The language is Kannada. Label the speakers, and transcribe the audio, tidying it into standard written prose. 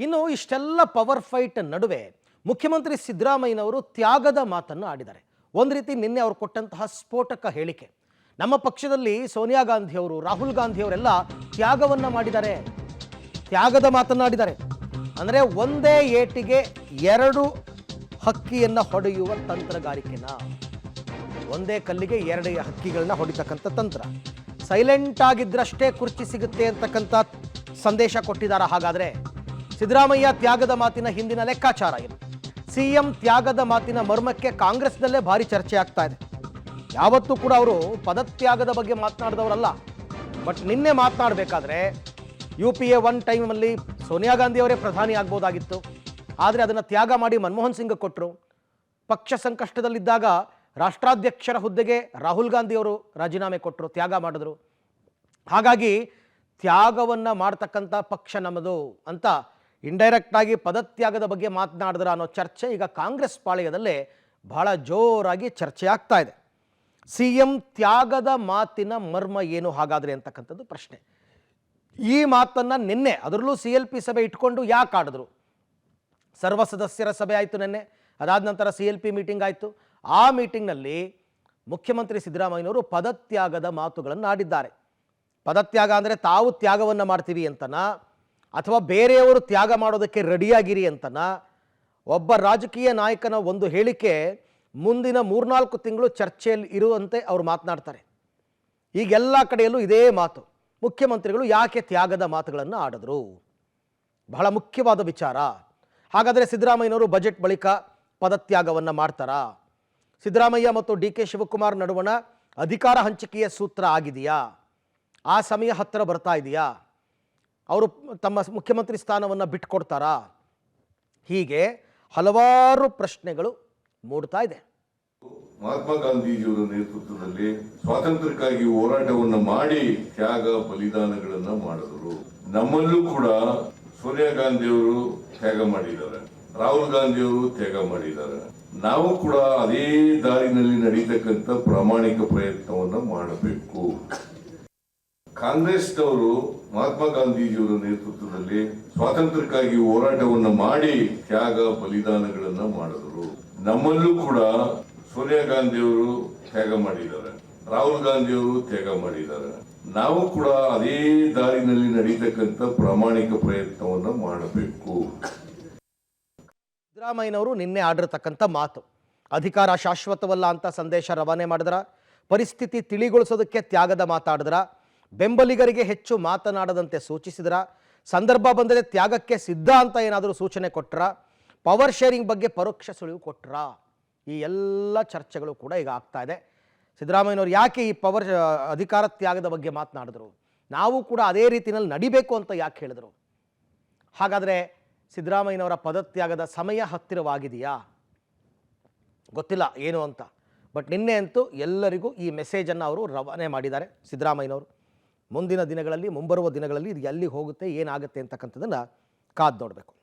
Speaker 1: ಇನ್ನು ಇಷ್ಟೆಲ್ಲ ಪವರ್ ಫೈಟ್ ನಡುವೆ ಮುಖ್ಯಮಂತ್ರಿ ಸಿದ್ದರಾಮಯ್ಯನವರು ತ್ಯಾಗದ ಮಾತನ್ನು ಆಡಿದ್ದಾರೆ. ಒಂದು ರೀತಿ ನಿನ್ನೆ ಅವರು ಕೊಟ್ಟಂತಹ ಸ್ಫೋಟಕ ಹೇಳಿಕೆ, ನಮ್ಮ ಪಕ್ಷದಲ್ಲಿ ಸೋನಿಯಾ ಗಾಂಧಿ ಅವರು, ರಾಹುಲ್ ಗಾಂಧಿ ಅವರೆಲ್ಲ ತ್ಯಾಗವನ್ನು ಮಾಡಿದ್ದಾರೆ, ತ್ಯಾಗದ ಮಾತನ್ನಾಡಿದ್ದಾರೆ. ಅಂದರೆ ಒಂದೇ ಏಟಿಗೆ ಎರಡು ಹಕ್ಕಿಯನ್ನು ಹೊಡೆಯುವ ತಂತ್ರಗಾರಿಕೆನ, ಒಂದೇ ಕಲ್ಲಿಗೆ ಎರಡು ಹಕ್ಕಿಗಳನ್ನ ಹೊಡಿತಕ್ಕಂಥ ತಂತ್ರ. ಸೈಲೆಂಟ್ ಆಗಿದ್ರಷ್ಟೇ ಕುರ್ಚಿ ಸಿಗುತ್ತೆ ಅಂತಕ್ಕಂಥ ಸಂದೇಶ ಕೊಟ್ಟಿದ್ದಾರೆ. ಹಾಗಾದರೆ ಸಿದ್ದರಾಮಯ್ಯ ತ್ಯಾಗದ ಮಾತಿನ ಹಿಂದಿನ ಲೆಕ್ಕಾಚಾರ ಏನು? ಸಿಎಂ ತ್ಯಾಗದ ಮಾತಿನ ಮರ್ಮಕ್ಕೆ ಕಾಂಗ್ರೆಸ್ನಲ್ಲೇ ಭಾರಿ ಚರ್ಚೆ ಆಗ್ತಾ ಇದೆ. ಯಾವತ್ತೂ ಕೂಡ ಅವರು ಪದತ್ಯಾಗದ ಬಗ್ಗೆ ಮಾತನಾಡಿದವರಲ್ಲ. ಬಟ್ ನಿನ್ನೆ ಮಾತನಾಡಬೇಕಾದ್ರೆ UPA 1 ಟೈಮಲ್ಲಿ ಸೋನಿಯಾ ಗಾಂಧಿ ಅವರೇ ಪ್ರಧಾನಿ ಆಗ್ಬೋದಾಗಿತ್ತು, ಆದರೆ ಅದನ್ನು ತ್ಯಾಗ ಮಾಡಿ ಮನಮೋಹನ್ ಸಿಂಗ್ ಕೊಟ್ಟರು. ಪಕ್ಷ ಸಂಕಷ್ಟದಲ್ಲಿದ್ದಾಗ ರಾಷ್ಟ್ರಾಧ್ಯಕ್ಷರ ಹುದ್ದೆಗೆ ರಾಹುಲ್ ಗಾಂಧಿ ಅವರು ರಾಜೀನಾಮೆ ಕೊಟ್ಟರು, ತ್ಯಾಗ ಮಾಡಿದ್ರು. ಹಾಗಾಗಿ ತ್ಯಾಗವನ್ನು ಮಾಡ್ತಕ್ಕಂಥ ಪಕ್ಷ ನಮ್ಮದು ಅಂತ ಇಂಡೈರೆಕ್ಟ್ ಆಗಿ ಪದತ್ಯಾಗದ ಬಗ್ಗೆ ಮಾತನಾಡಿದ್ರ ಅನ್ನೋ ಚರ್ಚೆ ಈಗ ಕಾಂಗ್ರೆಸ್ ಪಾಳೆಯದಲ್ಲೇ ಬಹಳ ಜೋರಾಗಿ ಚರ್ಚೆ ಆಗ್ತಾ ಇದೆ. ಸಿಎಂ ತ್ಯಾಗದ ಮಾತಿನ ಮರ್ಮ ಏನು ಹಾಗಾದರೆ ಅಂತಕ್ಕಂಥದ್ದು ಪ್ರಶ್ನೆ. ಈ ಮಾತನ್ನು ನಿನ್ನೆ ಅದರಲ್ಲೂ CLP ಸಭೆ ಇಟ್ಕೊಂಡು ಯಾಕೆ ಆಡಿದ್ರು? ಸರ್ವ ಸದಸ್ಯರ ಸಭೆ ಆಯಿತು ನಿನ್ನೆ, ಅದಾದ ನಂತರ CLP ಮೀಟಿಂಗ್ ಆಯಿತು. ಆ ಮೀಟಿಂಗ್ನಲ್ಲಿ ಮುಖ್ಯಮಂತ್ರಿ ಸಿದ್ದರಾಮಯ್ಯನವರು ಪದತ್ಯಾಗದ ಮಾತುಗಳನ್ನು ಆಡಿದ್ದಾರೆ. ಪದತ್ಯಾಗ ಅಂದರೆ ತಾವು ತ್ಯಾಗವನ್ನು ಮಾಡ್ತೀವಿ ಅಂತನಾ, ಅಥವಾ ಬೇರೆಯವರು ತ್ಯಾಗ ಮಾಡೋದಕ್ಕೆ ರೆಡಿಯಾಗಿರಿ ಅಂತನಾ? ಒಬ್ಬ ರಾಜಕೀಯ ನಾಯಕನ ಒಂದು ಹೇಳಿಕೆ ಮುಂದಿನ 3-4 ತಿಂಗಳು ಚರ್ಚೆಯಲ್ಲಿ ಇರುವಂತೆ ಅವರು ಮಾತನಾಡ್ತಾರೆ. ಈಗೆಲ್ಲ ಕಡೆಯಲ್ಲೂ ಇದೇ ಮಾತು, ಮುಖ್ಯಮಂತ್ರಿಗಳು ಯಾಕೆ ತ್ಯಾಗದ ಮಾತುಗಳನ್ನು ಆಡಿದ್ರು? ಬಹಳ ಮುಖ್ಯವಾದ ವಿಚಾರ. ಹಾಗಾದರೆ ಸಿದ್ದರಾಮಯ್ಯನವರು ಬಜೆಟ್ ಬಳಿಕ ಪದತ್ಯಾಗವನ್ನು ಮಾಡ್ತಾರಾ? ಸಿದ್ದರಾಮಯ್ಯ ಮತ್ತು DK ಶಿವಕುಮಾರ್ ನಡುವಣ ಅಧಿಕಾರ ಹಂಚಿಕೆಯ ಸೂತ್ರ ಆಗಿದೆಯಾ? ಆ ಸಮಯ ಹತ್ತಿರ ಬರ್ತಾ ಇದೆಯಾ? ಅವರು ತಮ್ಮ ಮುಖ್ಯಮಂತ್ರಿ ಸ್ಥಾನವನ್ನು ಬಿಟ್ಕೊಡ್ತಾರಾ? ಹೀಗೆ ಹಲವಾರು ಪ್ರಶ್ನೆಗಳು ಮೂಡ್ತಾ ಇದೆ.
Speaker 2: ಮಹಾತ್ಮ ಗಾಂಧೀಜಿಯವರ ನೇತೃತ್ವದಲ್ಲಿ ಸ್ವಾತಂತ್ರ್ಯಕ್ಕಾಗಿ ಹೋರಾಟವನ್ನು ಮಾಡಿ ತ್ಯಾಗ ಬಲಿದಾನಗಳನ್ನ ಮಾಡಿದರು. ನಮ್ಮಲ್ಲೂ ಕೂಡ ಸೋನಿಯಾ ಗಾಂಧಿಯವರು ತ್ಯಾಗ ಮಾಡಿದ್ದಾರೆ, ರಾಹುಲ್ ಗಾಂಧಿಯವರು ತ್ಯಾಗ ಮಾಡಿದ್ದಾರೆ. ನಾವು ಕೂಡ ಅದೇ ದಾರಿನಲ್ಲಿ ನಡೀತಕ್ಕಂಥ ಪ್ರಾಮಾಣಿಕ ಪ್ರಯತ್ನವನ್ನ ಮಾಡಬೇಕು. ಕಾಂಗ್ರೆಸ್ನವರು ಮಹಾತ್ಮ ಗಾಂಧೀಜಿಯವರ ನೇತೃತ್ವದಲ್ಲಿ ಸ್ವಾತಂತ್ರ್ಯಕ್ಕಾಗಿ ಹೋರಾಟವನ್ನು ಮಾಡಿ ತ್ಯಾಗ ಬಲಿದಾನಗಳನ್ನ ಮಾಡಿದರು. ನಮ್ಮಲ್ಲೂ ಕೂಡ ಸೋನಿಯಾ ಗಾಂಧಿಯವರು ತ್ಯಾಗ ಮಾಡಿದ್ದಾರೆ, ರಾಹುಲ್ ಗಾಂಧಿಯವರು ತ್ಯಾಗ ಮಾಡಿದ್ದಾರೆ. ನಾವು ಕೂಡ ಅದೇ ದಾರಿನಲ್ಲಿ ನಡೀತಕ್ಕಂಥ ಪ್ರಾಮಾಣಿಕ ಪ್ರಯತ್ನವನ್ನ ಮಾಡಬೇಕು.
Speaker 1: ಸಿದ್ದರಾಮಯ್ಯನವರು ನಿನ್ನೆ ಆಡಿರತಕ್ಕಂಥ ಮಾತು, ಅಧಿಕಾರ ಶಾಶ್ವತವಲ್ಲ ಅಂತ ಸಂದೇಶ ರವಾನೆ ಮಾಡಿದ್ರ, ಪರಿಸ್ಥಿತಿ ತಿಳಿಗೊಳಿಸೋದಕ್ಕೆ ತ್ಯಾಗದ ಮಾತಾಡಿದ್ರ, ಬೆಂಬಲಿಗರಿಗೆ ಹೆಚ್ಚು ಮಾತನಾಡದಂತೆ ಸೂಚಿಸಿದ್ರ, ಸಂದರ್ಭ ಬಂದರೆ ತ್ಯಾಗಕ್ಕೆ ಸಿದ್ಧ ಅಂತ ಏನಾದರೂ ಸೂಚನೆ ಕೊಟ್ರ, ಪವರ್ ಶೇರಿಂಗ್ ಬಗ್ಗೆ ಪರೋಕ್ಷ ಸುಳಿವು ಕೊಟ್ರ? ಈ ಎಲ್ಲ ಚರ್ಚೆಗಳು ಕೂಡ ಈಗ ಆಗ್ತಾ ಇದೆ. ಸಿದ್ದರಾಮಯ್ಯನವರು ಯಾಕೆ ಈ ಅಧಿಕಾರ ತ್ಯಾಗದ ಬಗ್ಗೆ ಮಾತನಾಡಿದ್ರು? ನಾವು ಕೂಡ ಅದೇ ರೀತಿಯಲ್ಲಿ ನಡಿಬೇಕು ಅಂತ ಯಾಕೆ ಹೇಳಿದ್ರು? ಹಾಗಾದರೆ ಸಿದ್ದರಾಮಯ್ಯನವರ ಪದತ್ಯಾಗದ ಸಮಯ ಹತ್ತಿರವಾಗಿದೆಯಾ? ಗೊತ್ತಿಲ್ಲ ಏನು ಅಂತ. ಬಟ್ ನಿನ್ನೆ ಅಂತೂ ಎಲ್ಲರಿಗೂ ಈ ಮೆಸೇಜನ್ನು ಅವರು ರವಾನೆ ಮಾಡಿದ್ದಾರೆ ಸಿದ್ದರಾಮಯ್ಯನವರು. ಮುಂದಿನ ದಿನಗಳಲ್ಲಿ, ಮುಂಬರುವ ದಿನಗಳಲ್ಲಿ ಇದು ಎಲ್ಲಿ ಹೋಗುತ್ತೆ, ಏನಾಗುತ್ತೆ ಅಂತಕ್ಕಂಥದ್ದನ್ನು ಕಾದು ನೋಡಬೇಕು.